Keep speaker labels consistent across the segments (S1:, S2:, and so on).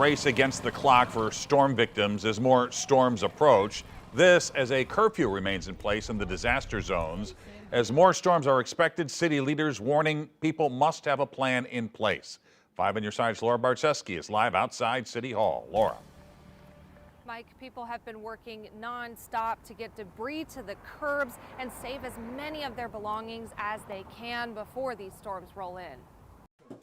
S1: Race against the clock for storm victims as more storms approach. This as a curfew remains in place in the disaster zones. As more storms are expected, city leaders warning people must have a plan in place. 5 on your side's Laura Barczewski is live outside City Hall. Laura.
S2: Mike, people have been working non-stop to get debris to the curbs and save as many of their belongings as they can before these storms roll in.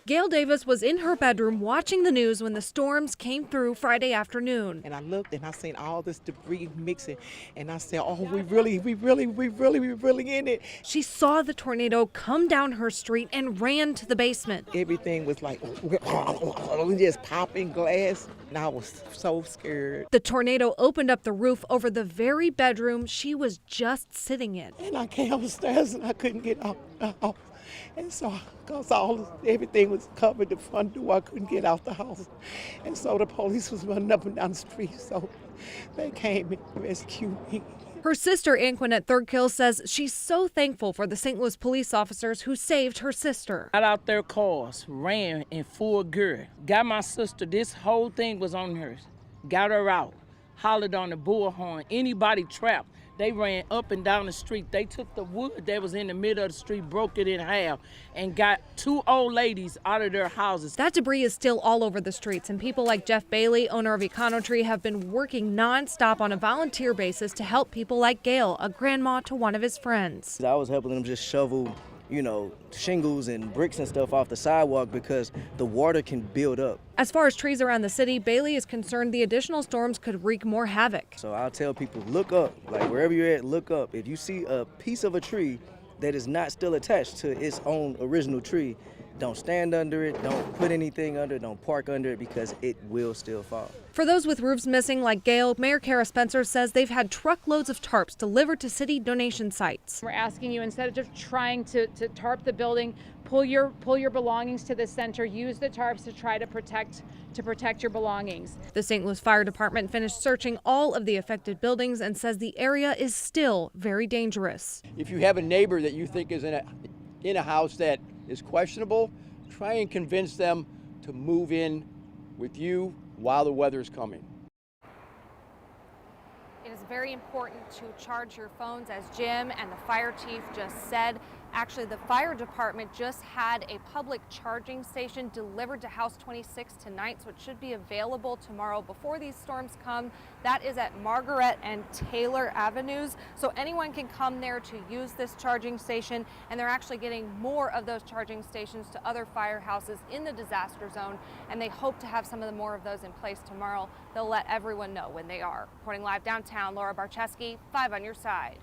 S3: Gail Davis was in her bedroom watching the news when the storms came through Friday afternoon.
S4: And I looked and I seen all this debris mixing and I said, oh, we really in it.
S3: She saw the tornado come down her street and ran to the basement.
S4: Everything was like just popping glass and I was so scared.
S3: The tornado opened up the roof over the very bedroom she was just sitting in.
S4: And I came upstairs and I couldn't get out the house. And so, because everything was covered, the front door, I couldn't get out the house. And so the police was running up and down the street, so they came and rescued me.
S3: Her sister, Anquinette Thurkill, says she's so thankful for the St. Louis police officers who saved her sister.
S5: Got out their cars, ran in full gear. Got my sister, this whole thing was on her. Got her out, hollered on the bullhorn. Anybody trapped, they ran up and down the street. They took the wood that was in the middle of the street, broke it in half, and got 2 old ladies out of their houses.
S3: That debris is still all over the streets, and people like Jeff Bailey, owner of Econotree, have been working nonstop on a volunteer basis to help people like Gail, a grandma to one of his friends.
S6: I was helping them just shovel, shingles and bricks and stuff off the sidewalk because the water can build up.
S3: As far as trees around the city, Bailey is concerned the additional storms could wreak more havoc.
S6: So I'll tell people, look up, like wherever you're at, look up. If you see a piece of a tree that is not still attached to its own original tree, don't stand under it, don't put anything under it, don't park under it because it will still fall.
S3: For those with roofs missing like Gail, Mayor Kara Spencer says they've had truckloads of tarps delivered to city donation sites.
S7: We're asking you, instead of just trying to tarp the building, pull your belongings to the center, use the tarps to try to protect your belongings.
S3: The St. Louis Fire Department finished searching all of the affected buildings and says the area is still very dangerous.
S8: If you have a neighbor that you think is in a house that is questionable, try and convince them to move in with you while the weather is coming.
S2: It is very important to charge your phones, as Jim and the fire chief just said. Actually, the fire department just had a public charging station delivered to House 26 tonight, so it should be available tomorrow before these storms come. That is at Margaret and Taylor Avenues, so anyone can come there to use this charging station, and they're actually getting more of those charging stations to other firehouses in the disaster zone, and they hope to have some of the more of those in place tomorrow. They'll let everyone know when they are. Reporting live downtown, Laura Barczewski, 5 on your side.